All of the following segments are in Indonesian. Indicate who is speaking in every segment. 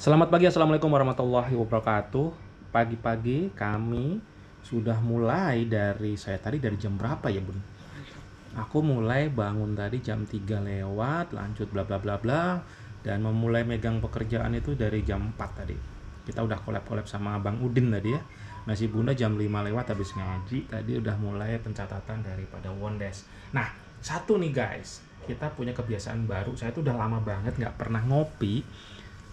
Speaker 1: Selamat pagi, assalamualaikum warahmatullahi wabarakatuh. Pagi-pagi kami sudah mulai saya tadi dari jam berapa ya bun? Aku mulai bangun tadi jam 3 lewat, lanjut bla bla bla bla, dan memulai megang pekerjaan itu dari jam 4 tadi. Kita udah collab sama Bang Udin tadi ya. Nah si bunda jam 5 lewat habis ngaji, tadi udah mulai pencatatan daripada Wondes. Nah satu nih guys, kita punya kebiasaan baru. Saya tuh udah lama banget nggak pernah ngopi,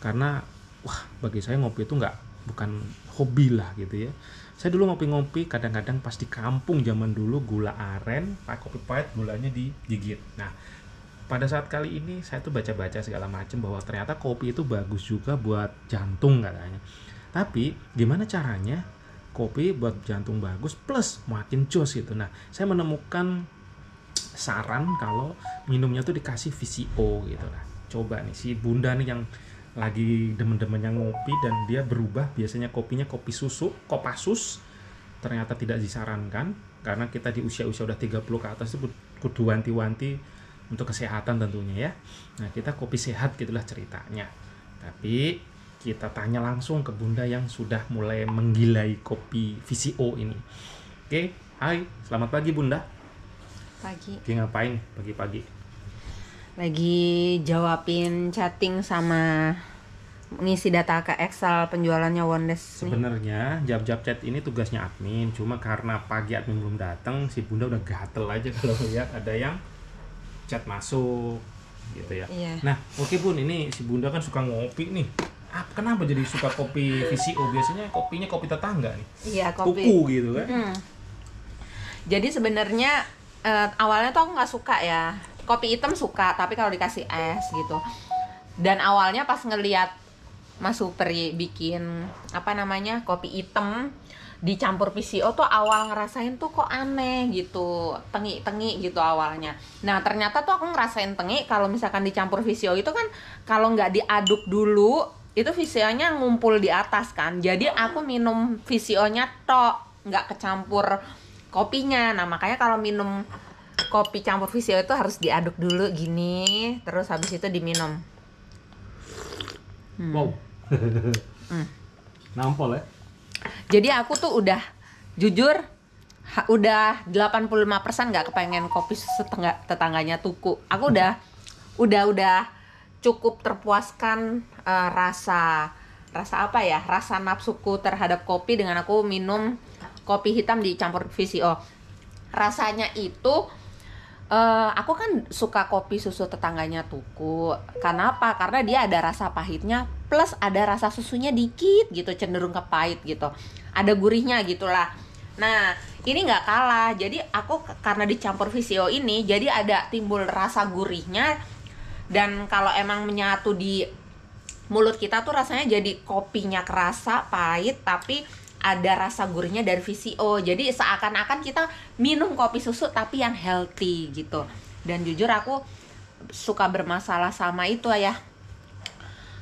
Speaker 1: karena wah bagi saya ngopi itu bukan hobi lah gitu ya. Saya dulu ngopi-ngopi kadang-kadang pas di kampung zaman dulu, gula aren pakai kopi pahit, gulanya digigit. Nah pada saat kali ini saya tuh baca-baca segala macam bahwa ternyata kopi itu bagus juga buat jantung katanya. Tapi gimana caranya kopi buat jantung bagus plus makin jos gitu. Nah saya menemukan saran kalau minumnya tuh dikasih VCO gitu lah. Coba nih si bunda nih yang lagi demen-demennya ngopi dan dia berubah, biasanya kopinya kopi susu, Kopassus, ternyata tidak disarankan karena kita di usia-usia udah 30 ke atas itu kudu wanti-wanti untuk kesehatan tentunya ya. Nah kita kopi sehat gitulah ceritanya. Tapi kita tanya langsung ke bunda yang sudah mulai menggilai kopi VCO ini. Oke, hai, selamat pagi bunda.
Speaker 2: Pagi.
Speaker 1: Lagi ngapain pagi-pagi?
Speaker 2: Lagi jawabin chatting sama ngisi data ke Excel penjualannya Wondes nih.
Speaker 1: Sebenarnya jab-jab chat ini tugasnya admin, cuma karena pagi admin belum datang, si bunda udah gatel aja kalau lihat ada yang chat masuk gitu ya.
Speaker 2: Iya.
Speaker 1: Nah oke bun, ini si bunda kan suka ngopi nih. Kenapa jadi suka kopi VCO? Biasanya kopinya kopi tetangga nih.
Speaker 2: Iya, kopi.
Speaker 1: Kuku gitu kan.
Speaker 2: Jadi sebenarnya awalnya tuh aku nggak suka ya. Kopi hitam suka, tapi kalau dikasih es gitu. Dan awalnya pas ngeliat Mas Supri bikin kopi hitam dicampur VCO tuh awal ngerasain tuh kok aneh gitu, tengi gitu awalnya. Nah ternyata tuh aku ngerasain tengi kalau misalkan dicampur VCO itu kan kalau nggak diaduk dulu itu VCO-nya ngumpul di atas kan. Jadi aku minum VCO-nya tok, nggak kecampur kopinya. Nah makanya kalau minum kopi campur VCO itu harus diaduk dulu gini, terus habis itu diminum.
Speaker 1: Wow. Nampol ya.
Speaker 2: Jadi aku tuh udah jujur udah 85% nggak kepengen kopi tetangganya tuku. Aku udah cukup terpuaskan rasa nafsuku terhadap kopi dengan aku minum kopi hitam dicampur VCO. Rasanya itu aku kan suka kopi susu tetangganya tuku. Kenapa? Karena dia ada rasa pahitnya plus ada rasa susunya dikit gitu, cenderung ke pahit gitu. Ada gurihnya gitulah. Nah, ini nggak kalah. Jadi aku karena dicampur VCO ini, jadi ada timbul rasa gurihnya. Dan kalau emang menyatu di mulut kita tuh rasanya jadi kopinya kerasa pahit tapi ada rasa gurihnya dari VCO. Jadi seakan-akan kita minum kopi susu tapi yang healthy gitu. Dan jujur aku suka bermasalah sama itu ya.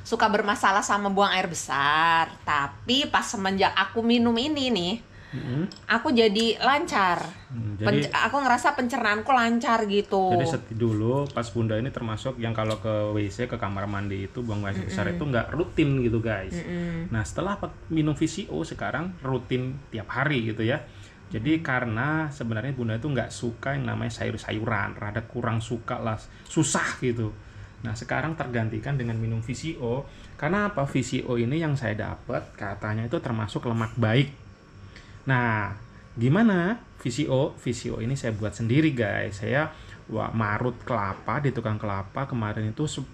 Speaker 2: Suka bermasalah sama buang air besar. Tapi pas semenjak aku minum ini nih, aku jadi lancar.
Speaker 1: Jadi
Speaker 2: aku ngerasa pencernaanku lancar gitu.
Speaker 1: Jadi dulu pas bunda ini termasuk yang kalau ke WC, ke kamar mandi itu buang air besar itu nggak rutin gitu guys. Nah setelah minum VCO sekarang rutin tiap hari gitu ya. Jadi karena sebenarnya bunda itu nggak suka yang namanya sayur-sayuran, rada kurang suka lah, susah gitu. Nah sekarang tergantikan dengan minum VCO. Karena apa? VCO ini yang saya dapat katanya itu termasuk lemak baik. Nah gimana VCO? VCO ini saya buat sendiri guys. Saya marut kelapa di tukang kelapa kemarin itu 10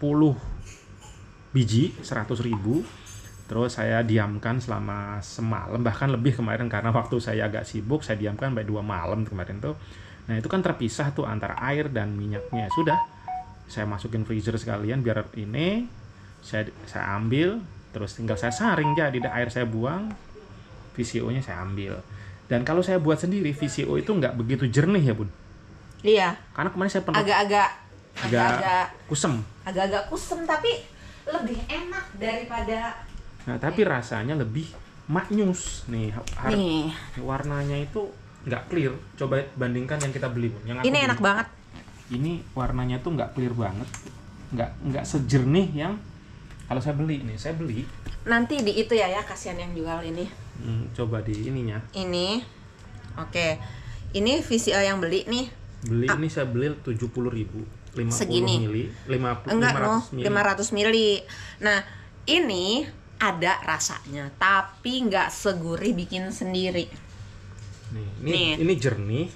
Speaker 1: biji 100.000. Terus saya diamkan selama semalam, bahkan lebih kemarin karena waktu saya agak sibuk, saya diamkan sampai 2 malam kemarin tuh. Nah itu kan terpisah tuh antara air dan minyaknya. Sudah saya masukin freezer sekalian biar ini saya ambil, terus tinggal saya saring jadi air saya buang, VCO-nya saya ambil. Dan kalau saya buat sendiri VCO itu nggak begitu jernih ya bun.
Speaker 2: Iya.
Speaker 1: Karena kemarin saya pernah agak kusem.
Speaker 2: Agak-agak kusem tapi lebih enak daripada.
Speaker 1: Nah tapi rasanya lebih maknyus nih. Warnanya itu nggak clear. Coba bandingkan yang kita beli bun. Yang
Speaker 2: ini enak banget.
Speaker 1: Ini warnanya tuh nggak clear banget, nggak sejernih yang Kalau saya beli nih,
Speaker 2: Nanti di itu ya kasihan yang jual ini.
Speaker 1: Coba di ininya.
Speaker 2: Ini, oke. Ini VCO yang beli nih.
Speaker 1: Ini saya beli 70.000, 50
Speaker 2: segini.
Speaker 1: mili, 50,
Speaker 2: Enggak,
Speaker 1: 500 mili.
Speaker 2: 500 mili. Nah, ini ada rasanya, tapi nggak segurih bikin sendiri.
Speaker 1: Ini jernih,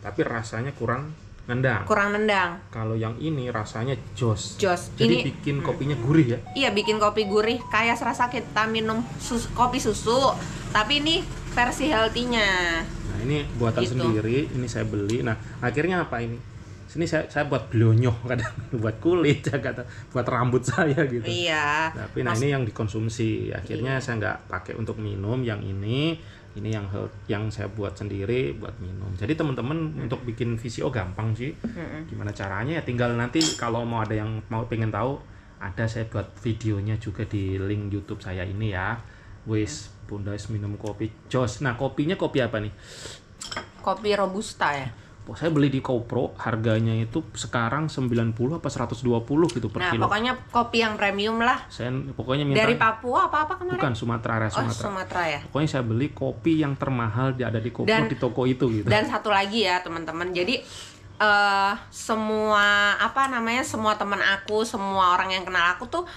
Speaker 1: tapi rasanya kurang nendang.
Speaker 2: Kalau
Speaker 1: yang ini rasanya jos. Jadi
Speaker 2: ini
Speaker 1: bikin kopinya gurih ya?
Speaker 2: Iya, bikin kopi gurih. Kayak serasa kita minum kopi susu, tapi ini versi healthy-nya.
Speaker 1: Nah, ini buatan
Speaker 2: gitu.
Speaker 1: Sendiri. Ini saya beli. Nah, akhirnya apa ini? Sini saya buat blonyo kadang, buat kulit, buat rambut saya gitu.
Speaker 2: Iya.
Speaker 1: Tapi ini yang dikonsumsi. Akhirnya saya nggak pakai untuk minum. Yang ini yang saya buat sendiri buat minum. Jadi teman-teman untuk bikin VCO gampang sih. Gimana caranya ya tinggal nanti kalau mau ada yang pengen tahu, ada saya buat videonya juga di link YouTube saya ini ya. Wis Bunda minum kopi jos. Nah, kopinya kopi apa nih?
Speaker 2: Kopi robusta ya.
Speaker 1: Saya beli di Kopro, harganya itu sekarang 90 apa 120 gitu per kilo.
Speaker 2: Nah, pokoknya kopi yang premium lah.
Speaker 1: Saya pokoknya minta
Speaker 2: dari Papua apa kemarin?
Speaker 1: Bukan, Sumatera.
Speaker 2: Sumatera ya.
Speaker 1: Pokoknya saya beli kopi yang termahal ada di Kopro, di toko itu gitu.
Speaker 2: Dan satu lagi ya, teman-teman. Jadi semua semua teman aku, semua orang yang kenal aku tuh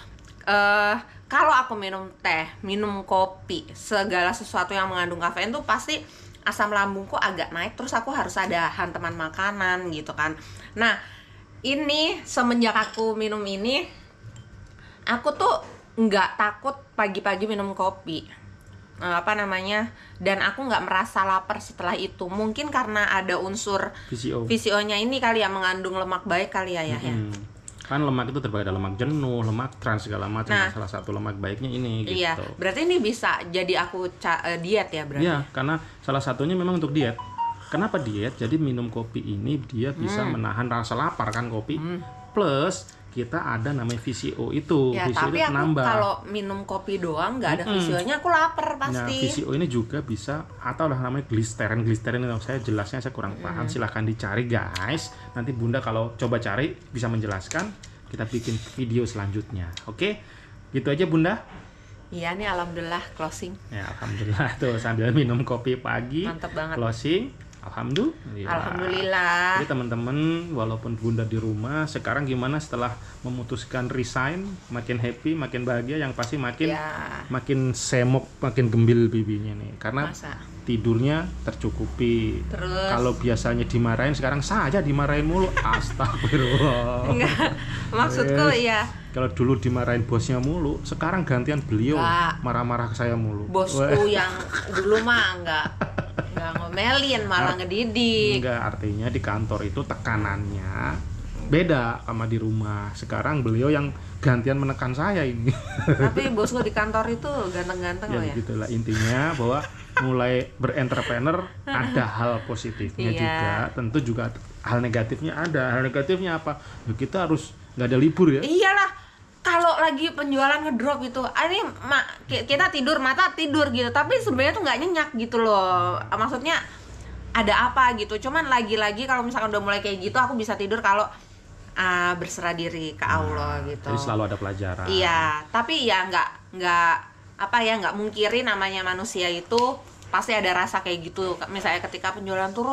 Speaker 2: kalau aku minum teh, minum kopi, segala sesuatu yang mengandung kafein tuh pasti asam lambungku agak naik, terus aku harus ada hantaman makanan gitu kan. Nah, ini semenjak aku minum ini, aku tuh nggak takut pagi-pagi minum kopi. Dan aku nggak merasa lapar setelah itu. Mungkin karena ada unsur VCO-nya ini kali ya, mengandung lemak baik kali ya.
Speaker 1: Kan lemak itu terbagi ada lemak jenuh, lemak trans segala macam. Nah, salah satu lemak baiknya ini gitu.
Speaker 2: Iya, berarti ini bisa jadi aku diet ya berarti?
Speaker 1: Iya, karena salah satunya memang untuk diet. Kenapa diet? Jadi minum kopi ini dia bisa menahan rasa lapar kan kopi. Plus kita ada namanya VCO itu.
Speaker 2: Ya,
Speaker 1: VCO
Speaker 2: tapi
Speaker 1: itu
Speaker 2: aku kalau minum kopi doang nggak ada VCO-nya, aku lapar pasti.
Speaker 1: Nah, VCO ini juga bisa, atau lah namanya glisterin. Glisterin itu saya kurang paham. Silahkan dicari guys. Nanti Bunda kalau coba cari bisa menjelaskan. Kita bikin video selanjutnya. Oke? Gitu aja Bunda.
Speaker 2: Iya nih, alhamdulillah closing.
Speaker 1: Ya, alhamdulillah tuh sambil minum kopi pagi.
Speaker 2: Mantap banget.
Speaker 1: Closing. Alhamdulillah. Jadi teman-teman, walaupun Bunda di rumah, sekarang gimana setelah memutuskan resign? Makin happy, makin bahagia, yang pasti makin semok, makin gembil bibinya nih. Karena tidurnya tercukupi.
Speaker 2: Terus
Speaker 1: kalau biasanya dimarahin, sekarang saja dimarahin mulu. Astagfirullah.
Speaker 2: Enggak, maksudku ya.
Speaker 1: Kalau dulu dimarahin bosnya mulu, sekarang gantian beliau marah-marah ke saya mulu.
Speaker 2: Bosku yang dulu mah enggak ngomelin, malah ngedidik.
Speaker 1: Enggak, artinya di kantor itu tekanannya beda sama di rumah. Sekarang beliau yang gantian menekan saya ini.
Speaker 2: Tapi bosku di kantor itu ganteng-ganteng loh ya.
Speaker 1: Begitulah intinya, bahwa mulai berentrepreneur ada hal positifnya juga, tentu juga hal negatifnya ada. Hal negatifnya apa? Ya, kita harus nggak ada libur ya.
Speaker 2: Iyalah, kalau lagi penjualan ngedrop gitu, ini kita mata tidur gitu, tapi sebenarnya tuh nggak nyenyak gitu loh. Maksudnya ada apa gitu. Cuman lagi-lagi kalau misalkan udah mulai kayak gitu, aku bisa tidur kalau berserah diri ke Allah gitu.
Speaker 1: Jadi selalu ada pelajaran.
Speaker 2: Iya, tapi ya nggak mungkirin namanya manusia itu pasti ada rasa kayak gitu. Misalnya ketika penjualan turun,